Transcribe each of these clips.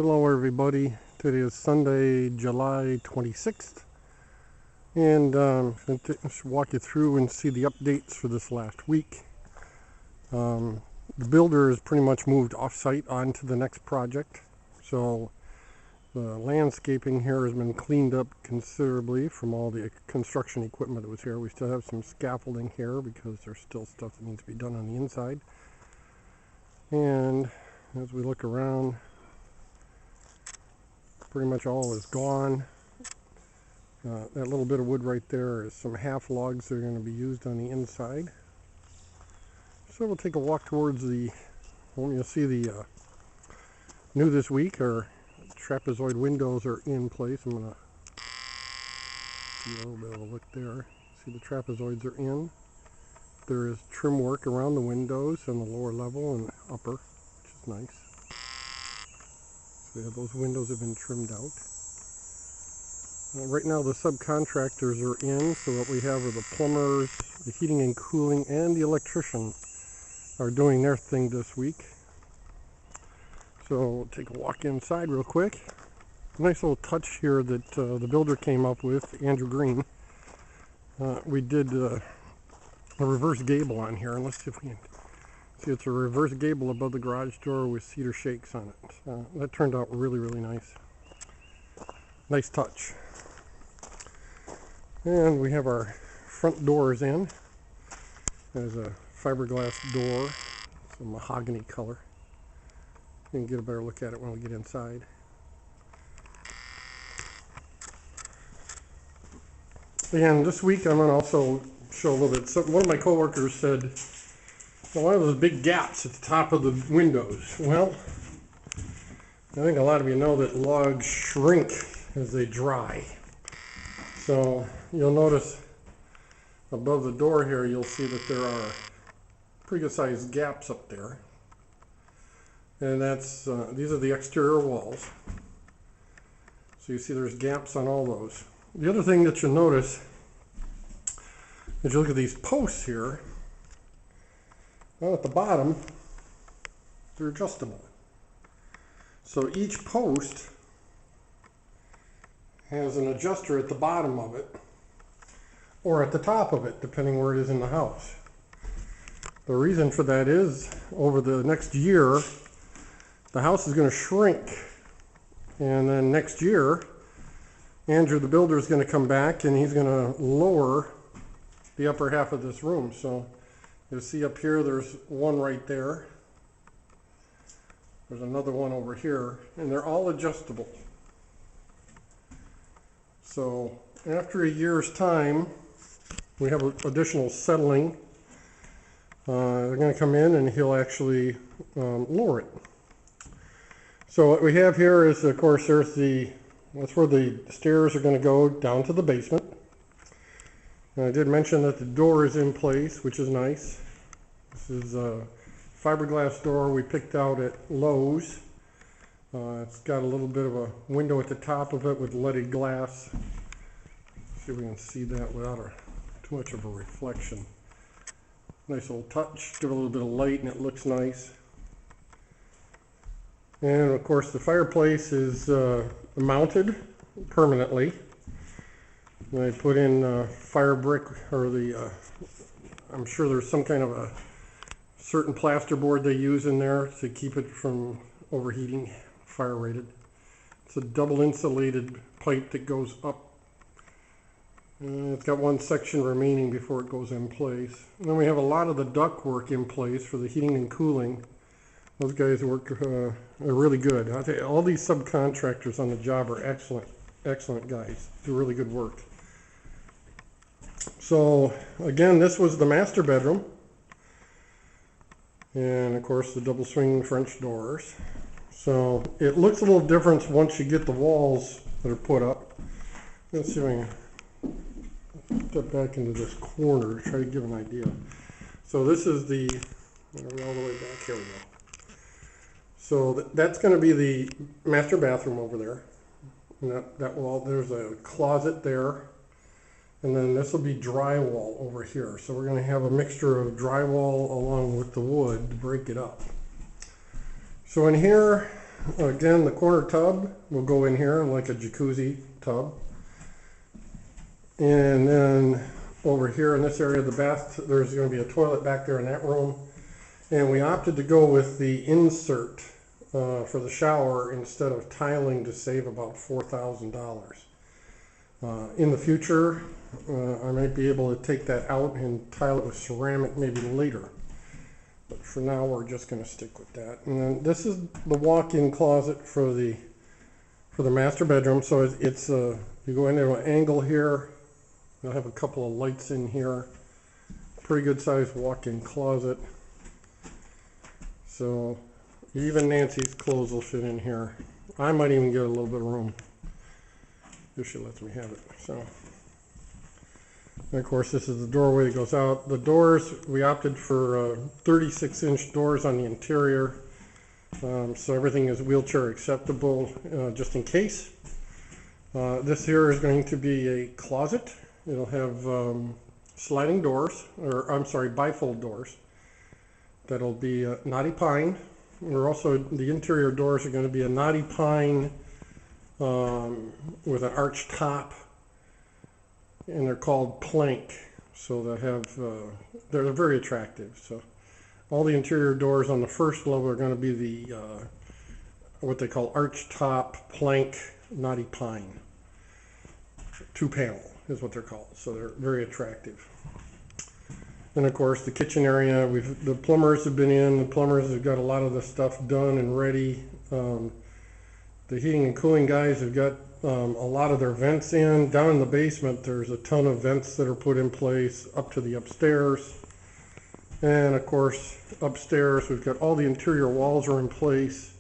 Hello everybody, today is Sunday, July 26th, and I'm going to walk you through and see the updates for this last week. The builder has pretty much moved off-site onto the next project, so the landscaping here has been cleaned up considerably from all the construction equipment that was here. We still have some scaffolding here because there's still stuff that needs to be done on the inside. And as we look around, pretty much all is gone. That little bit of wood right there is some half logs that are going to be used on the inside. So we'll take a walk towards the, you'll see the new this week, our trapezoid windows are in place. I'm going to see a little bit of a look there. See the trapezoids are in. There is trim work around the windows on the lower level and upper, which is nice. So yeah, those windows have been trimmed out. Right now the subcontractors are in, so what we have are the plumbers, the heating and cooling, and the electrician are doing their thing this week. So we'll take a walk inside real quick. Nice little touch here that the builder came up with, Andrew Green. We did a reverse gable on here, and let's see if we can see. It's a reverse gable above the garage door with cedar shakes on it. That turned out really, really nice. Nice touch. And we have our front doors in. There's a fiberglass door, some mahogany color. You can get a better look at it when we get inside. And this week I'm going to also show a little bit. So one of my coworkers said, one of those big gaps at the top of the windows. Well, I think a lot of you know that logs shrink as they dry. So you'll notice above the door here, you'll see that there are pretty good sized gaps up there. And that's these are the exterior walls. So you see there's gaps on all those. The other thing that you'll notice is you look at these posts here. Well, at the bottom, they're adjustable. So each post has an adjuster at the bottom of it, or at the top of it, depending where it is in the house. The reason for that is, over the next year, the house is going to shrink. And then next year, Andrew the builder is going to come back and he's going to lower the upper half of this room. So you'll see up here, there's one right there. There's another one over here, and they're all adjustable. So after a year's time, we have additional settling. They're going to come in and he'll actually lower it. So what we have here is, of course, that's where the stairs are going to go down to the basement. And I did mention that the door is in place, which is nice. This is a fiberglass door we picked out at Lowe's. It's got a little bit of a window at the top of it with leaded glass. Let's see if we can see that without too much of a reflection. Nice little touch, give it a little bit of light and it looks nice. And of course the fireplace is mounted permanently. I put in fire brick, or I'm sure there's some kind of a certain plasterboard they use in there to keep it from overheating, fire rated. It's a double insulated pipe that goes up. It's got one section remaining before it goes in place. And then we have a lot of the duct work in place for the heating and cooling. Those guys work are really good. I tell you, all these subcontractors on the job are excellent guys. Do really good work. So again, this was the master bedroom. And of course the double swing French doors. So it looks a little different once you get the walls that are put up. Let's see if I can step back into this corner to try to give an idea. So this is all the way back, here we go. So that's going to be the master bathroom over there. And that wall, there's a closet there. And then this will be drywall over here. So we're going to have a mixture of drywall along with the wood to break it up. So in here, Again, the corner tub will go in here like a jacuzzi tub. And then over here in this area of the bath, there's going to be a toilet back there in that room. And we opted to go with the insert for the shower instead of tiling to save about $4,000. In the future, I might be able to take that out and tile it with ceramic maybe later. But for now, we're just going to stick with that. And then this is the walk-in closet for the master bedroom. So it's you go into an angle here. You'll have a couple of lights in here. Pretty good sized walk-in closet. So even Nancy's clothes will fit in here. I might even get a little bit of room if she lets me have it. So, and of course, this is the doorway that goes out. The doors, we opted for 36-inch doors on the interior. So everything is wheelchair acceptable, just in case. This here is going to be a closet. It'll have sliding doors, or I'm sorry, bifold doors. That'll be knotty pine. The interior doors are going to be a knotty pine with an arched top, and they're called plank. So they're very attractive. So all the interior doors on the first level are going to be the what they call arched top plank knotty pine. 2-panel is what they're called. So they're very attractive. And of course, the kitchen area, the plumbers have been in. The plumbers have got a lot of the stuff done and ready. The heating and cooling guys have got a lot of their vents in. Down in the basement, there's a ton of vents that are put in place up to the upstairs. And of course, upstairs, we've got all the interior walls are in place.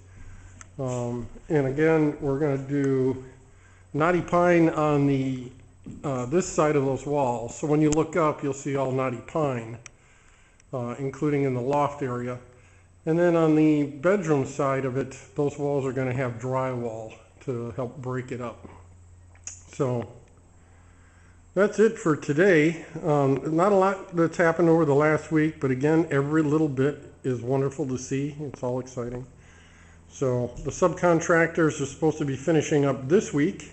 And again, we're going to do knotty pine on the this side of those walls. So when you look up, you'll see all knotty pine, including in the loft area. And then on the bedroom side of it, those walls are going to have drywall to help break it up. So that's it for today. Not a lot that's happened over the last week, but again, every little bit is wonderful to see. It's all exciting. So the subcontractors are supposed to be finishing up this week.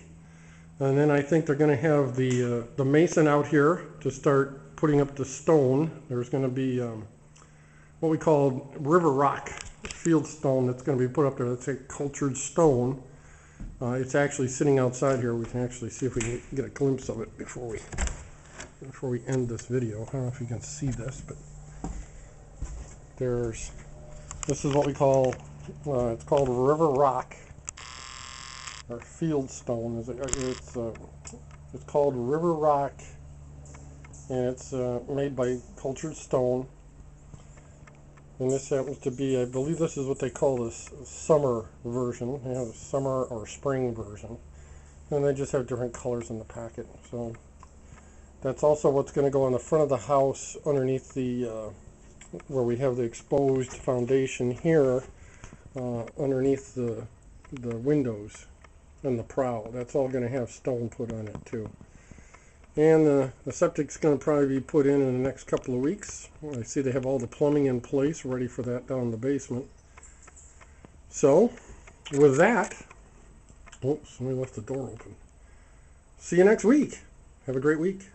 And then I think they're going to have the mason out here to start putting up the stone. There's going to be what we call river rock field stone that's going to be put up there. That's a cultured stone. It's actually sitting outside here. We can actually see if we can get a glimpse of it before we end this video. I don't know if you can see this, but this is what we call, it's called river rock. Or field stone. It's called river rock, and it's made by cultured stone. And this happens to be, I believe this is what they call this summer version. They have a summer or spring version, and they just have different colors in the packet. So that's also what's going to go on the front of the house underneath the where we have the exposed foundation here, underneath the windows and the prow. That's all going to have stone put on it too. And the septic's going to probably be put in the next couple of weeks. I see they have all the plumbing in place ready for that down in the basement. So with that, oops, somebody left the door open. See you next week. Have a great week.